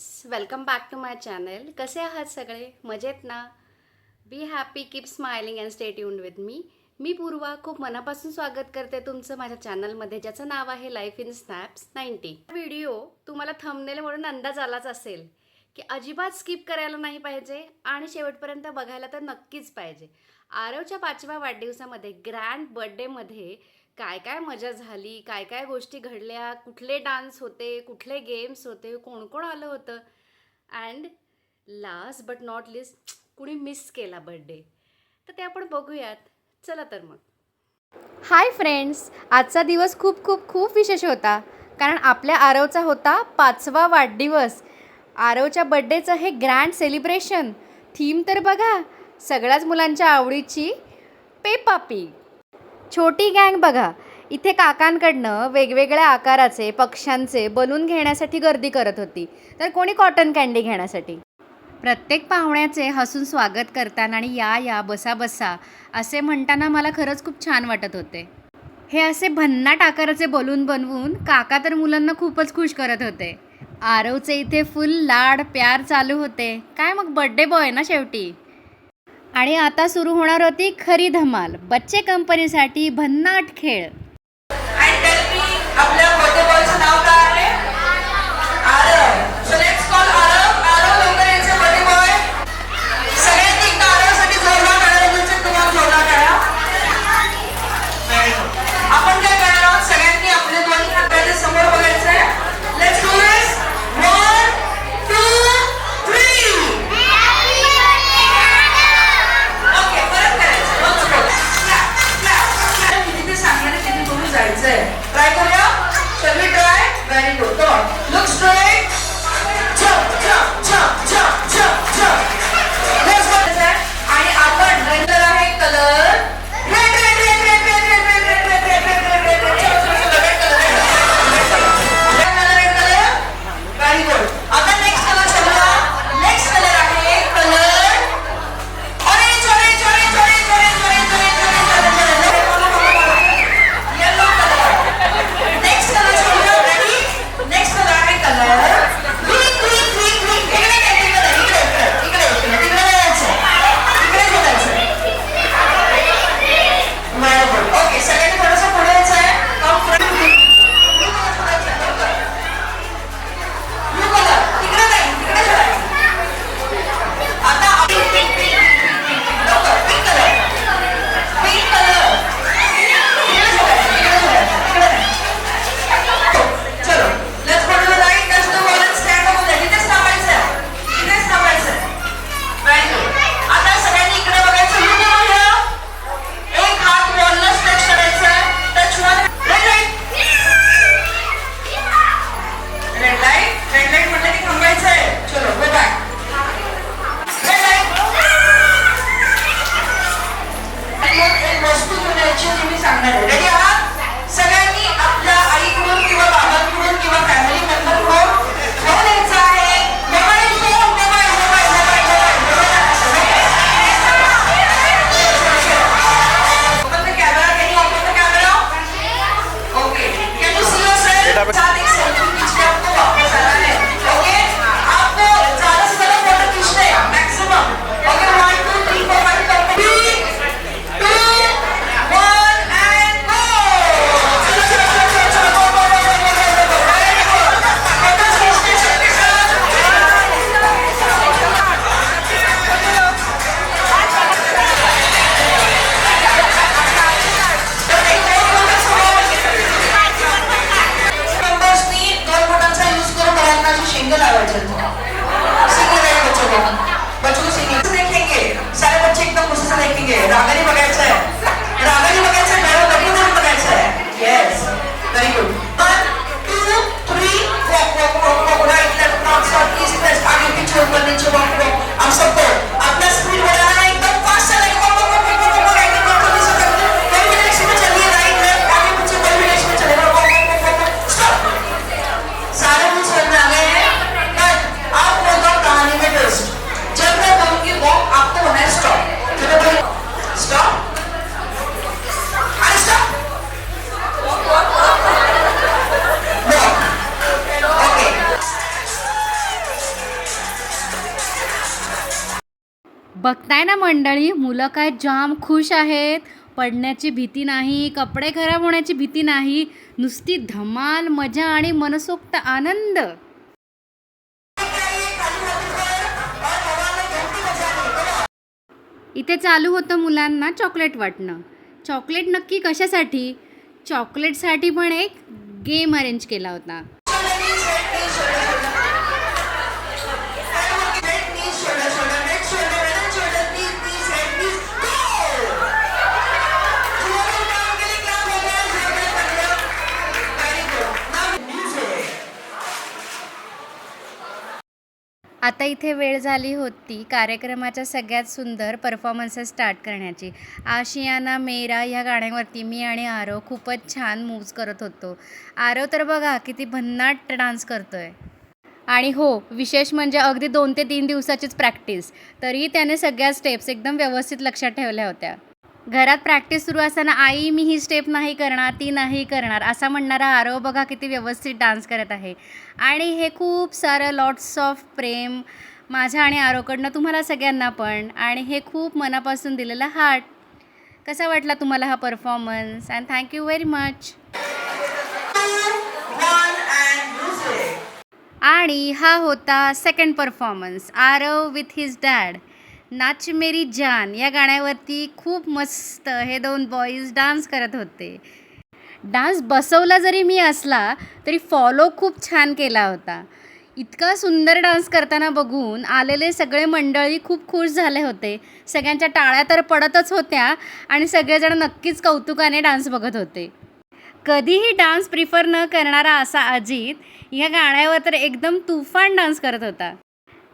Welcome back to my channel. कसे आहात सगळे? मजेत ना? Be happy, keep smiling and stay tuned with me Purva खूप मनापासून स्वागत करते तुमचं माझ्या चॅनलमध्ये, ज्याचं नाव आहे लाईफ इन स्नॅप्स 90. व्हिडिओ तुम्हाला थंबनेल म्हणून अंदाज आलाच असेल की अजिबात स्किप करायला नाही पाहिजे आणि शेवटपर्यंत बघायला तर नक्कीच पाहिजे. आरवच्या 5व्या वाढदिवसामध्ये ग्रँड बर्थडेमध्ये काय काय मजा झाली, काय काय गोष्टी घडल्या, कुठले डान्स होते, कुठले गेम्स होते, कोण कोण आलं होतं, and last but not list कुणी मिस केला बर्थडे, तर ते आपण बघूयात. चला तर मग. हाय फ्रेंड्स, आजचा दिवस खूप खूप खूप विशेष होता, कारण आपल्या आरवचा होता 5वा वाढदिवस. आरवच्या बड्डेचं हे ग्रँड सेलिब्रेशन. थीम तर बघा, सगळ्याच मुलांच्या आवडीची पेपा पिग. छोटी गँग बघा, इथे काकांकडनं वेगवेगळ्या आकाराचे पक्ष्यांचे बलून घेण्यासाठी गर्दी करत होती, तर कोणी कॉटन कँडी घेण्यासाठी. प्रत्येक पाहुण्याचे हसून स्वागत करताना आणि या या बसा बसा असे म्हणताना मला खरंच खूप छान वाटत होते. हे असे भन्नाट आकाराचे बलून बनवून काका तर मुलांना खूपच खुश करत होते. आरवचे इथे फुल लाड प्यार चालू होते. काय मग, बर्थडे बॉय ना शेवटी. आणि आता सुरू होणार होती खरी धमाल. बच्चे कंपनीसाठी भन्नाट खेळ. आपल्या बर्थडे बॉयचं नाव काय आहे? Aarav. So let's call Aarav. Aarav लवकर यायचं बर्थडे बॉय. सगळ्यांनी एकदा आरवसाठी जोरदार टाळ्या. तुम्हाला जोरदार टाळ्या. आपण काय करणार आहोत? सगळ्यांनी आपले दोन्ही हात त्याच्या समोर बघायचं आहे. Let's do this. 1 2 3. ओके, परत करायचं. once more. Clap clap. मी तिथे सांगणार तिथे तुम्ही जायचंय. ट्राय करूया. Shall we try? Very good. Come on. Look straight. Jump, jump, jump, jump, jump, jump. Let's go. आणि आपण रंग आहे colour red red red red red red red red red red red red red red. चलो चलो चलो, red colour red colour. Very good. आता next colour चला. Next colour आहे colour orange orange orange orange orange orange orange yellow colour. Next colour चलो. Ready. Next colour बघताय ना मंडळी, मुलं काय जाम खुश आहेत. पडण्याची भीती नाही, कपडे खराब होण्याची भीती नाही, नुसती धमाल, मजा आणि मनसोक्त आनंद. इथे चालू होतं मुलांना चॉकलेट वाटणं. चॉकलेट नक्की कशासाठी? चॉकलेटसाठी पण एक गेम अरेंज केला होता. आता इथे वेळ झाली होती कार्यक्रमाच्या सगळ्यात सुंदर परफॉर्मन्सेस स्टार्ट करण्याची. आशियाना मेरा ह्या गाण्यावरती मी आणि आरव खूपच छान मूव्ज करत होतो. आरव तर बघा किती भन्नाट डान्स करतोय. आणि हो, विशेष म्हणजे अगदी 2 ते 3 दिवसाचीच प्रॅक्टिस, तरी त्याने सगळ्या स्टेप्स एकदम व्यवस्थित लक्षात ठेवल्या होत्या. घरात प्रॅक्टिस सुरू असताना आई मी ही स्टेप नाही करणार, ती नाही करणार असा म्हणणारा आरव बघा किती व्यवस्थित डान्स करत आहे. आणि हे खूप सारं लॉट्स ऑफ प्रेम माझ्या आणि आरवकडनं तुम्हाला सगळ्यांना पण, आणि हे खूप मनापासून दिलेलं हार्ट. कसा वाटला तुम्हाला हा performance? And thank you very much. आणि हा होता second performance, Aarav with his dad. नाच मेरी जान या गाण्यावरती खूप मस्त हे 2 बॉईज डान्स करत होते. डान्स बसवला जरी मी असला तरी फॉलो खूप छान केला होता. इतका सुंदर डान्स करताना बघून आलेले सगळे मंडळी खूप खुश झाले होते. सगळ्यांच्या टाळ्या तर पडतच होत्या आणि सगळेजण नक्कीच कौतुकाने डान्स बघत होते. कधीही डान्स प्रिफर न करणारा असा अजित या गाण्यावर तर एकदम तुफान डान्स करत होता.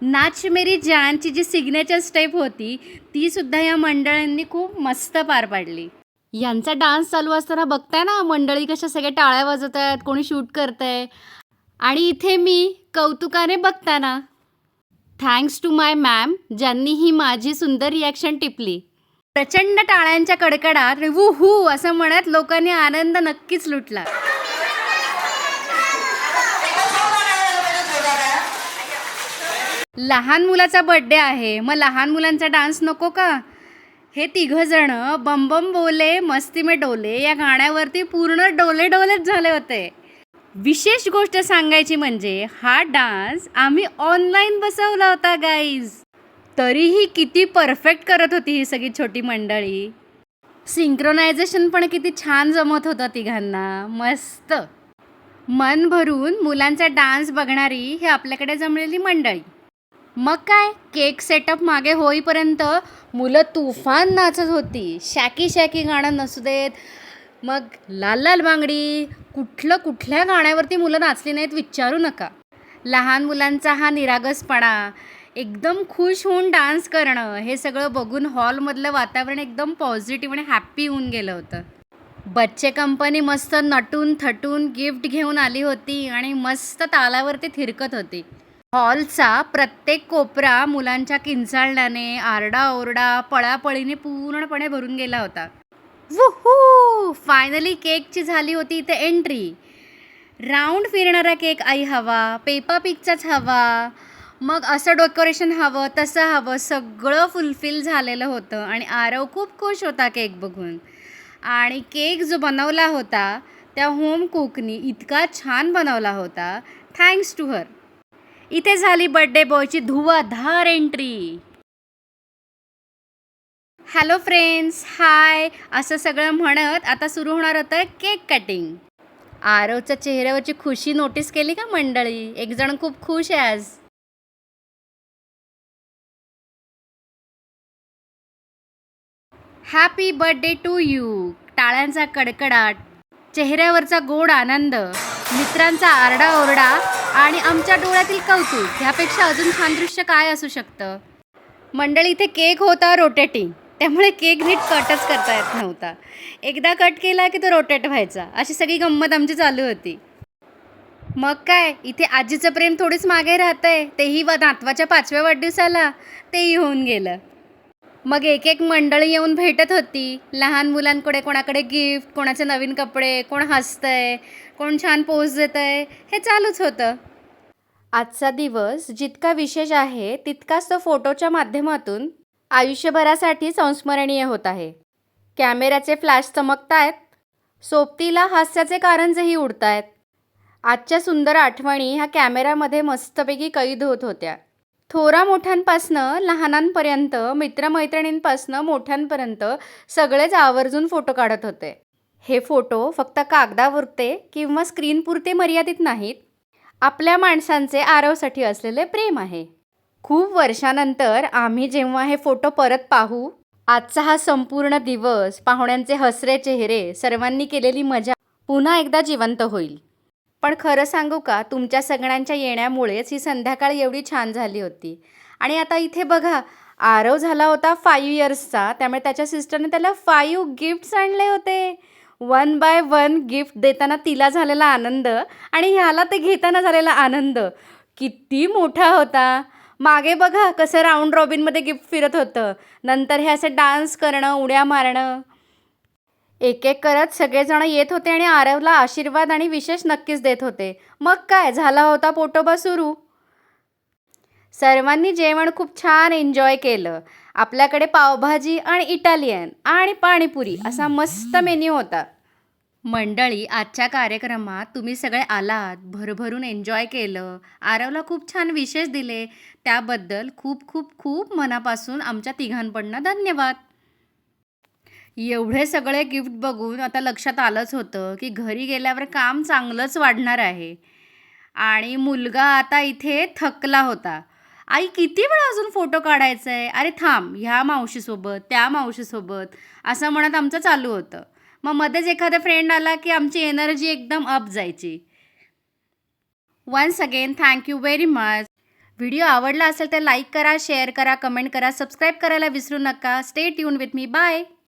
नाच मेरी जानची जी सिग्नेचर स्टेप होती तीसुद्धा या मंडळींनी खूप मस्त पार पाडली. यांचा डान्स चालू असताना बघताय ना मंडळी कशा सगळे टाळ्या वाजवत आहेत, कोणी शूट करत आहे. आणि इथे मी कौतुकाने बघताना थँक्स टू माय मॅम ज्यांनी ही माझी सुंदर रिॲक्शन टिपली. प्रचंड टाळ्यांच्या कडकडात वू हू असं म्हणत लोकांनी आनंद नक्कीच लुटला. लहान मुलाचा बर्थडे आहे, मग लहान मुलांचा डान्स नको का? हे 3 जण बम बम बोले मस्ती में डोले या गाण्यावरती पूर्ण डोलेच झाले होते. विशेष गोष्ट सांगायची म्हणजे हा डान्स आम्ही ऑनलाईन बसवला होता गाईज. तरीही किती परफेक्ट करत होती ही सगळी छोटी मंडळी. सिंक्रोनायझेशन पण किती छान जमत होतं तिघांना. मस्त मन भरून मुलांचा डान्स बघणारी ही आपल्याकडे जमलेली मंडळी. मग काय, केक सेटअप मागे होईपर्यंत मुलं तुफान नाचत होती. शॅकी गाणं नसू देत, मग लाल लाल बांगडी, कुठल्या गाण्यावरती मुलं नाचली नाहीत विचारू नका. लहान मुलांचा हा निरागसपणा, एकदम खुश होऊन डान्स करणं, हे सगळं बघून हॉलमधलं वातावरण एकदम पॉझिटिव्ह आणि हॅप्पी होऊन गेलं होतं. बच्चे कंपनी मस्त नटून थटून गिफ्ट घेऊन आली होती आणि मस्त तालावरती थिरकत होती. हॉलचा प्रत्येक कोपरा मुलांच्या किंचाळण्याने, आरडाओरडा, पळापळीने पूर्णपणे भरून गेला होता. वूहू! फायनली केकची झाली होती इथे एंट्री. राऊंड फिरणारा केक आई हवा, पेपा पिगचाच हवा, मग असं डेकोरेशन हवं, तसं हवं, सगळं फुलफिल झालेलं होतं. आणि आरव खूप खुश होता केक बघून. आणि केक जो बनवला होता त्या होम कुकनी इतका छान बनवला होता. Thanks to her. इथे झाली बर्थडे बॉयची धुवाधार एंट्री. हॅलो फ्रेंड्स, हाय असं सगळं म्हणत आता सुरू होणार होतं केक कटिंग. आरवच्या चेहऱ्यावरची खुशी नोटीस केली का मंडळी? एक जण खूप खुश आहे आज. Happy birthday to you. टाळ्यांचा कडकडाट, चेहऱ्यावरचा गोड आनंद, मित्रांचा आरडाओरडा आणि आमच्या डोळ्यातील कौतुक, ह्यापेक्षा अजून छान दृश्य काय असू शकतं? मंडळी, इथे केक होता रोटेटिंग, त्यामुळे केक नीट कटच करता येत नव्हता. एकदा कट केला की तो रोटेट व्हायचा. अशी सगळी गंमत आमची चालू होती. मग काय, इथे आजीचं प्रेम थोडीच मागे राहतंय, तेही नातवाच्या 5व्या वाढदिवसाला तेही होऊन गेलं. मग एक मंडळी येऊन भेटत होती. लहान मुलांकडे कोणाकडे गिफ्ट, कोणाचे नवीन कपडे, कोण हसतंय, कोण छान पोज देतंय, हे चालूच होतं. आजचा दिवस जितका विशेष आहे तितकाच तो फोटोच्या माध्यमातून आयुष्यभरासाठी संस्मरणीय होत आहे. कॅमेऱ्याचे फ्लॅश चमकतायत, सोबतीला हास्याचे कारंजेही उडतायत. आजच्या सुंदर आठवणी ह्या कॅमेऱ्यामध्ये मस्तपैकी कैद होत होत्या. थोरा मोठ्यांपासनं लहानांपर्यंत, मित्रमैत्रिणींपासनं मोठ्यांपर्यंत सगळेच आवर्जून फोटो काढत होते. हे फोटो फक्त कागदावरते किंवा स्क्रीनपुरते मर्यादित नाहीत. आपल्या माणसांचे आरवसाठी असलेले प्रेम आहे. खूप वर्षानंतर आम्ही जेव्हा हे फोटो परत पाहू, आजचा हा संपूर्ण दिवस, पाहुण्यांचे हसरे चेहरे, सर्वांनी केलेली मजा पुन्हा एकदा जिवंत होईल. पण खरं सांगू का, तुमच्या सगळ्यांच्या येण्यामुळेच ही संध्याकाळ एवढी छान झाली होती. आणि आता इथे बघा, आरव झाला होता 5 इयर्सचा, त्यामुळे त्याच्या सिस्टरने त्याला 5 गिफ्ट्स आणले होते. 1 बाय 1 गिफ्ट देताना तिला झालेला आनंद आणि ह्याला ते घेताना झालेला आनंद किती मोठा होता. मागे बघा कसं राऊंड रॉबिनमध्ये गिफ्ट फिरत होतं. नंतर हे असं डान्स करणं, उड्या मारणं, एक एक करत सगळेजण येत होते आणि आरवला आशीर्वाद आणि विशेष नक्कीच देत होते. मग काय, झाला होता पोटोबा सुरू. सर्वांनी जेवण खूप छान एन्जॉय केलं. आपल्याकडे पावभाजी आणि इटालियन आणि पाणीपुरी असा मस्त मेन्यू होता. मंडळी, आजच्या कार्यक्रमात तुम्ही सगळे आलात, भरभरून एन्जॉय केलं, आरवला खूप छान विशेष दिले, त्याबद्दल खूप खूप खूप मनापासून आमच्या तिघांकडनं धन्यवाद. एवढे सगळे गिफ्ट बघून आता लक्षात आलंच होतं की घरी गेल्यावर काम चांगलंच वाढणार आहे. आणि मुलगा आता इथे थकला होता. आई किती वेळा अजून फोटो काढायचा आहे, अरे थांब, ह्या मावशीसोबत त्या मावशीसोबत असं म्हणत आमचं चालू होतं. मग मध्येच एखादा फ्रेंड आला की आमची एनर्जी एकदम अप जायची. Once again thank you very much. Video आवडला असेल तर लाईक करा, शेअर करा, कमेंट करा, सबस्क्राईब करायला विसरू नका. Stay tune with me. Bye.